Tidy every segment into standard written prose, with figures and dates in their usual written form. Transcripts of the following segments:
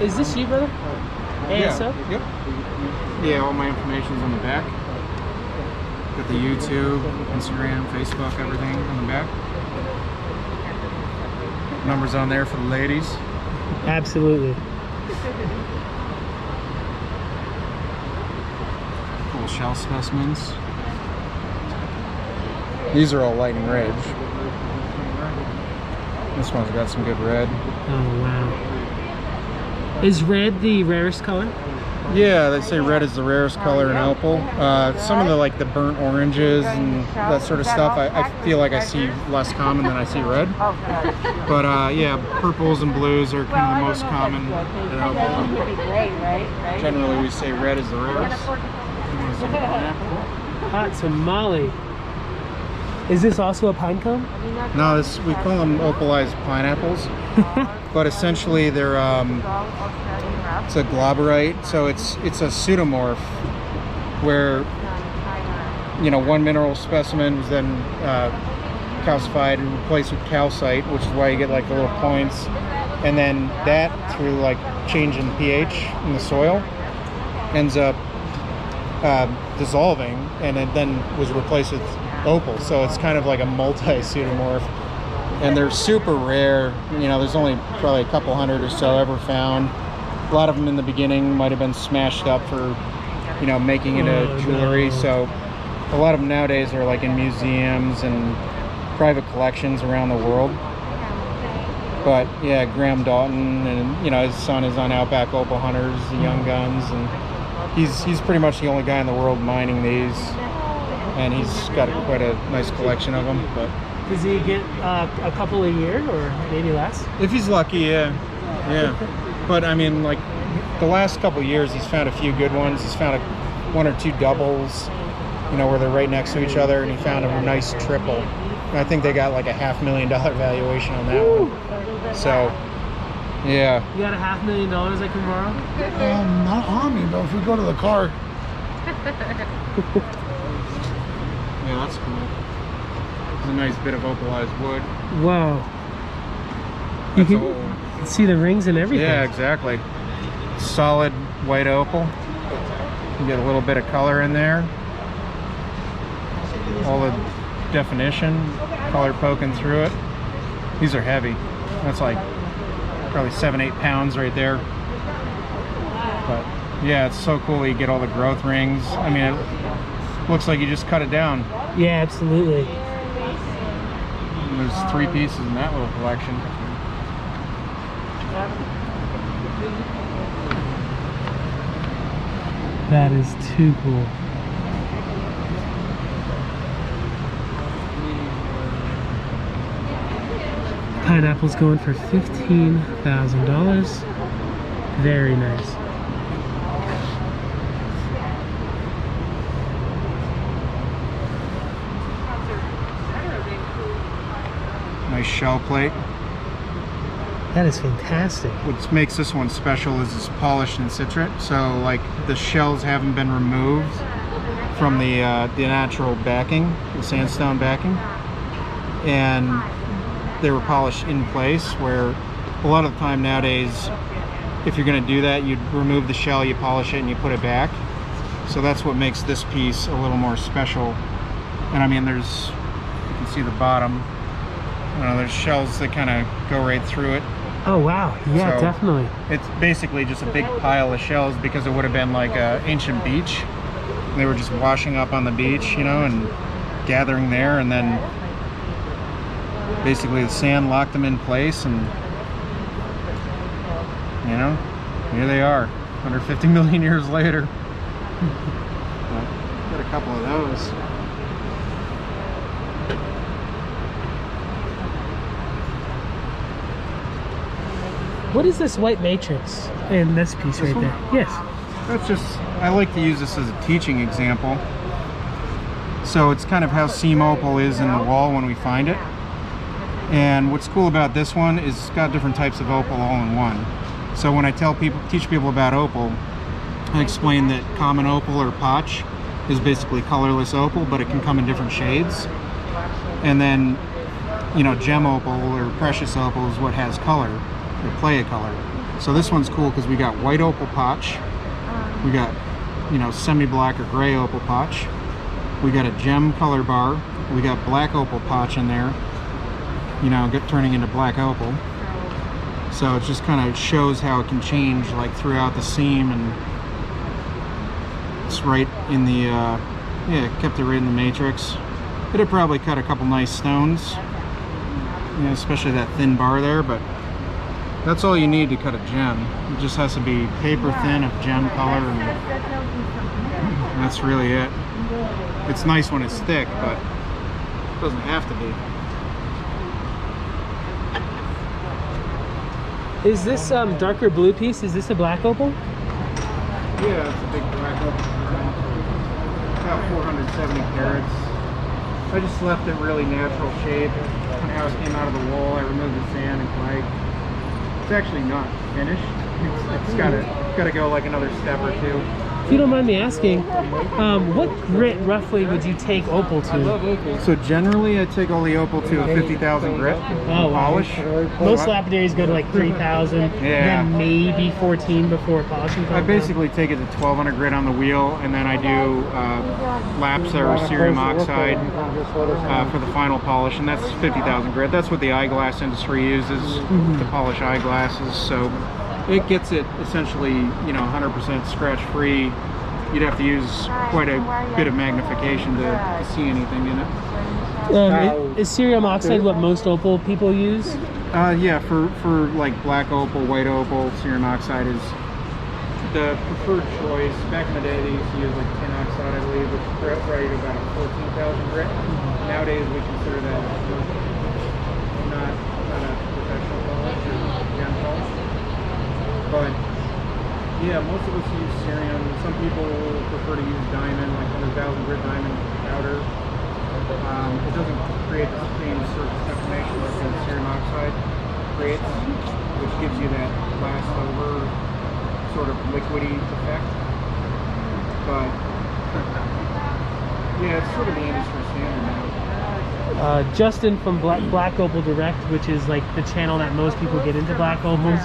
is this you, brother? ASO? Yeah. Yep. Yeah, all my information's on the back. Got the YouTube, Instagram, Facebook, everything on the back. Numbers on there for the ladies. Absolutely. Cool shell specimens. These are all Lightning Ridge. This one's got some good red. Oh, wow. Is red the rarest color? Yeah, they say red is the rarest color in opal. Some of the like the burnt oranges and that sort of stuff, I feel like I see less common than I see red. But yeah, purples and blues are kind of the most common in opal. Generally, we say red is the rarest. Hot tamale. Is this also a pine cone? No, we call them opalized pineapples, but essentially they're it's a globerite, so it's a pseudomorph where, you know, one mineral specimen was then calcified and replaced with calcite, which is why you get like the little points, and then that through like change in pH in the soil ends up dissolving, and it then was replaced with opal. So it's kind of like a multi-pseudomorph, and they're super rare. You know, there's only probably a couple hundred or so ever found. A lot of them in the beginning might have been smashed up for, you know, making it a jewelry. No. So a lot of them nowadays are like in museums and private collections around the world. But yeah, Graham Dalton, and you know, his son is on Outback Opal Hunters, the Young Guns, and he's pretty much the only guy in the world mining these, and he's got quite a nice collection of them. But does he get a couple a year, or maybe less? If he's lucky, yeah. But I mean, like the last couple of years, he's found a few good ones. He's found one or two doubles, you know, where they're right next to each other, and he found a nice triple. And I think they got like a $500,000 valuation on that one. So, yeah. You got a $500,000 I can borrow? Not on me, but if we go to the car. Yeah, that's cool. It's a nice bit of opalized wood. Wow. That's you can see the rings and everything. Yeah, exactly. Solid white opal. You get a little bit of color in there. All the definition, color poking through it. These are heavy. That's like probably 7-8 pounds right there. But yeah, it's so cool. You get all the growth rings. I mean, it looks like you just cut it down. Yeah, absolutely. And there's 3 pieces in that little collection. That is too cool. Pineapple's going for $15,000. Very nice. Nice shell plate. That is fantastic. What makes this one special is it's polished in citrate, so like the shells haven't been removed from the natural backing, the sandstone backing, and they were polished in place, where a lot of the time nowadays, if you're going to do that, you'd remove the shell, you polish it, and you put it back. So that's what makes this piece a little more special. And I mean, you can see the bottom. There's shells that kind of go right through it. Oh wow, yeah, so definitely. It's basically just a big pile of shells, because it would have been like an ancient beach. They were just washing up on the beach, you know, and gathering there, and then basically the sand locked them in place, and you know, here they are 150 million years later. Got a couple of those. What is this white matrix in this piece right there? Yes. That's just, I like to use this as a teaching example. So it's kind of how seam opal is in the wall when we find it. And what's cool about this one is it's got different types of opal all in one. So when I teach people about opal, I explain that common opal or potch is basically colorless opal, but it can come in different shades. And then, you know, gem opal or precious opal is what has color, or play a color. So this one's cool because we got white opal potch. We got, you know, semi-black or gray opal potch. We got a gem color bar. We got black opal potch in there, you know, turning into black opal. So it just kind of shows how it can change like throughout the seam, and it's right in the, yeah, kept it right in the matrix. It'd probably cut a couple nice stones, you know, especially that thin bar there, but that's all you need to cut a gem. It just has to be paper thin of gem color, and that's really it. It's nice when it's thick, but it doesn't have to be. Is this darker blue piece? Is this a black opal? Yeah, it's a big black opal. About 470 carats. I just left it really natural shape. When how it came out of the wool, I removed the sand and clay. It's actually not finished. It's gotta go like another step or two. If you don't mind me asking, what grit roughly would you take opal to? I love opal. So generally I take all the opal to a 50,000 grit polish. Most lapidaries go to like 3,000, then maybe 14 before polishing. I basically take it to 1,200 grit on the wheel, and then I do lapsa or cerium oxide for the final polish, and that's 50,000 grit. That's what the eyeglass industry uses to polish eyeglasses. So it gets it essentially, you know, 100% scratch free. You'd have to use quite a bit of magnification to see anything in it. Is cerium oxide what most opal people use? Yeah, for like black opal, white opal, cerium oxide is the preferred choice. Back in the day, they used to use like tin oxide, I believe, which is right at about 14,000 grit. Nowadays, we consider that not a professional polish or gem polish. But yeah, most of us use cerium. Some people prefer to use diamond, like 100,000 grit diamond powder. It doesn't create the same surface deformation like the cerium oxide creates, which gives you that glass over sort of liquidy effect. But yeah, it's sort of the industry standard now. Justin from Black Opal Direct, which is like the channel that most people get into black opals,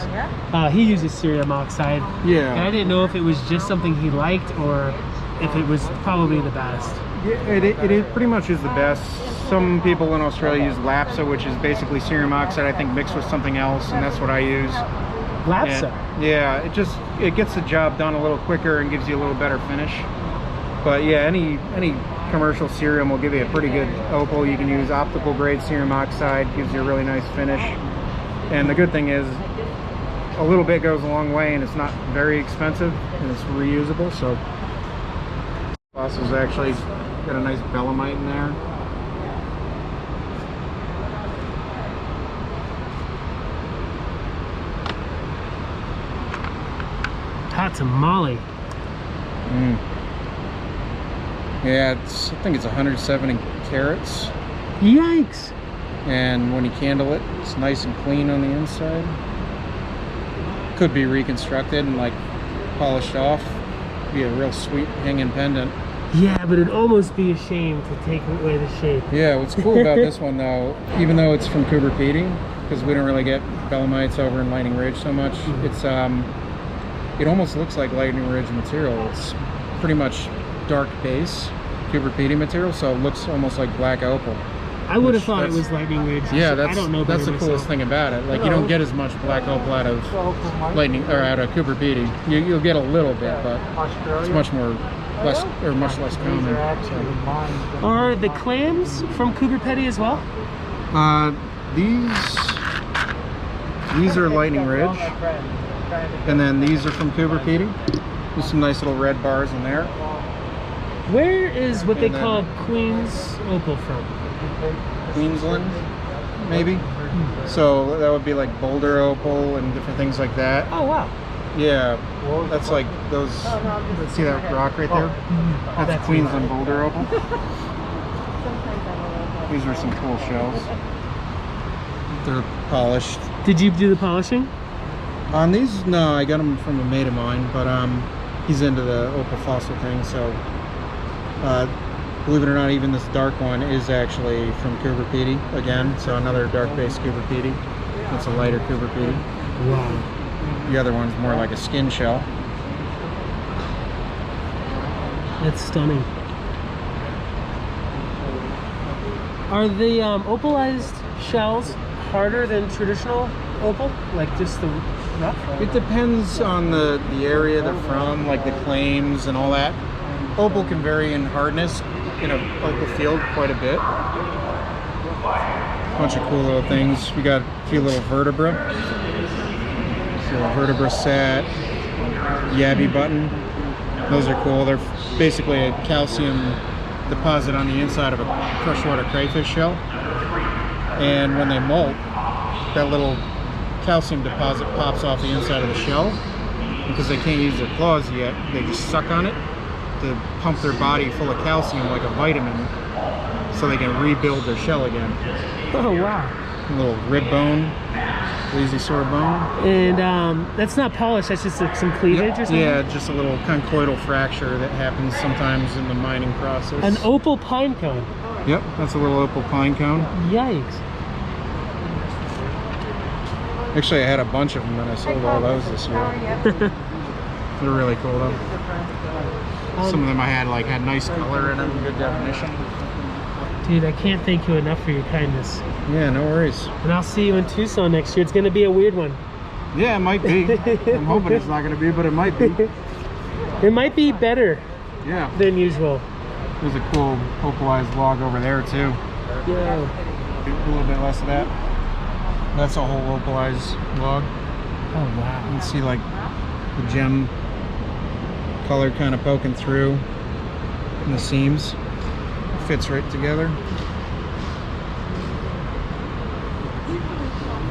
he uses cerium oxide. Yeah. And I didn't know if it was just something he liked or if it was probably the best. Yeah, it pretty much is the best. Some people in Australia use lapsa, which is basically cerium oxide, I think, mixed with something else, and that's what I use. Lapsa? And, yeah, it gets the job done a little quicker and gives you a little better finish. But yeah, any commercial cerium will give you a pretty good opal. You can use optical grade cerium oxide, gives you a really nice finish. And the good thing is a little bit goes a long way, and it's not very expensive, and it's reusable. So fossil's actually got a nice belemite in there. Hot tamale. Yeah, I think it's 170 carats. Yikes! And when you candle it, it's nice and clean on the inside. Could be reconstructed and like polished off. Be a real sweet hanging pendant. Yeah, but it'd almost be a shame to take away the shape. Yeah, what's cool about this one though, even though it's from Cooper Pedy, because we don't really get belemites over in Lightning Ridge so much, it's it almost looks like Lightning Ridge material. It's pretty much dark base Cooper Pedy material, so it looks almost like black opal. I would have thought it was Lightning Ridge. Yeah, I don't know that's the coolest thing about it. Like, you don't get as much black opal out of Lightning or out of Cooper Pedy. You'll get a little bit, but it's much less common. So. Are the clams from Cooper Pedy as well? These are Lightning Ridge, and then these are from Cooper Pedy. There's some nice little red bars in there. Where is what they call Queen's Opal from? Queensland, maybe. So that would be like Boulder Opal and different things like that. Oh wow. Yeah, that's like those. See that rock right there? That's Queensland Boulder Opal. These are some cool shells. They're polished. Did you do the polishing? On these, no, I got them from a mate of mine, but he's into the opal fossil thing, so believe it or not, even this dark one is actually from Cooper Pedy again, so another dark base Cooper Pedy. It's a lighter Cooper Pedy. Wow. The other one's more like a skin shell. That's stunning. Are the opalized shells harder than traditional opal? Like just the rough? It depends on the area they're from, like the claims and all that. Opal can vary in hardness in an opal field quite a bit. Bunch of cool little things. We got a few little vertebra. So vertebra set, yabby button. Those are cool. They're basically a calcium deposit on the inside of a freshwater crayfish shell. And when they molt, that little calcium deposit pops off the inside of the shell. Because they can't use their claws yet, they just suck on it to pump their body full of calcium like a vitamin so they can rebuild their shell again. Oh, wow. A little rib bone, lazy sore bone. And that's not polished, that's just like some cleavage or something? Yeah, just a little conchoidal fracture that happens sometimes in the mining process. An opal pine cone? Yep, that's a little opal pine cone. Yikes. Actually, I had a bunch of them and I sold all those this year. They're really cool though. Some of them I had nice color in them, good definition. Dude, I can't thank you enough for your kindness. Yeah, no worries. And I'll see you in Tucson next year. It's going to be a weird one. Yeah, it might be. I'm hoping it's not going to be, but it might be. It might be better than usual. There's a cool opalized log over there too. Yeah. A little bit less of that. That's a whole opalized log. Oh, wow. You can see like the gem color kind of poking through in the seams. Fits right together.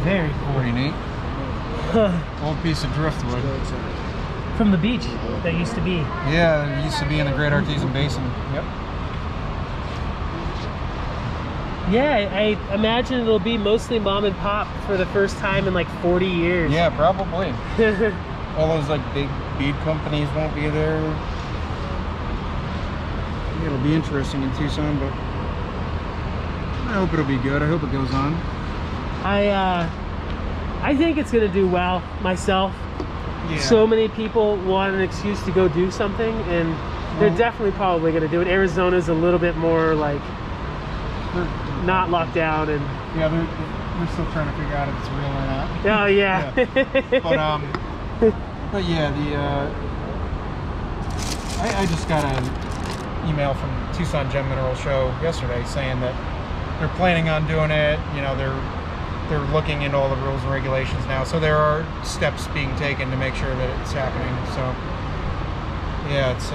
Very cool. Pretty neat. Old piece of driftwood. From the beach that used to be. Yeah, it used to be in the Great Artesian Basin. Yep. Yeah, I imagine it'll be mostly mom and pop for the first time in like 40 years. Yeah, probably. All those like big bead companies won't be there. It'll be interesting in Tucson, but I hope it'll be good. I hope it goes on. I think it's gonna do well myself. Yeah. So many people want an excuse to go do something, and they're definitely probably gonna do it. Arizona's a little bit more like not locked down, and yeah, they're still trying to figure out if it's real or not. Oh yeah. But yeah, I just got an email from Tucson Gem Mineral Show yesterday saying that they're planning on doing it. You know, they're looking into all the rules and regulations now, so there are steps being taken to make sure that it's happening. So yeah, it's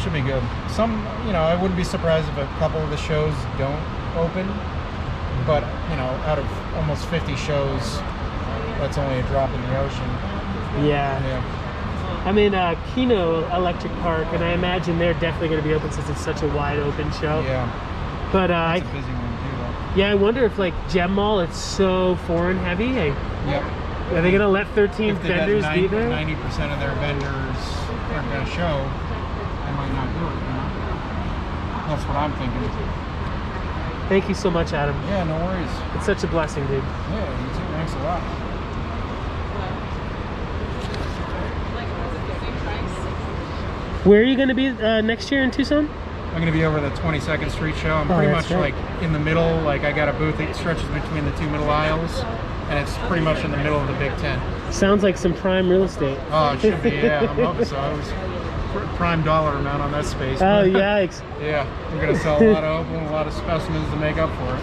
should be good. Some, you know, I wouldn't be surprised if a couple of the shows don't open, but you know, out of almost 50 shows, that's only a drop in the ocean. Yeah. I mean, Kino Electric Park, and I imagine they're definitely going to be open since it's such a wide open show. Yeah. But it's a busy one too, though. yeah, I wonder if like Gem Mall, it's so foreign heavy. Yep. Are they going to let 13 vendors be there? 90% of their vendors aren't going to show, they might not do it. You know? That's what I'm thinking. Thank you so much, Adam. Yeah, no worries. It's such a blessing, dude. Yeah, you too. Thanks a lot. Where are you going to be next year in Tucson? I'm going to be over the 22nd Street show. I'm pretty much like in the middle. Like I got a booth that stretches between the two middle aisles, and it's pretty much in the middle of the big tent. Sounds like some prime real estate. Oh, it should be. Yeah, I'm hoping so. It was prime dollar amount on that space. Oh, yikes. Yeah, we're going to sell a lot of opal and a lot of specimens to make up for it.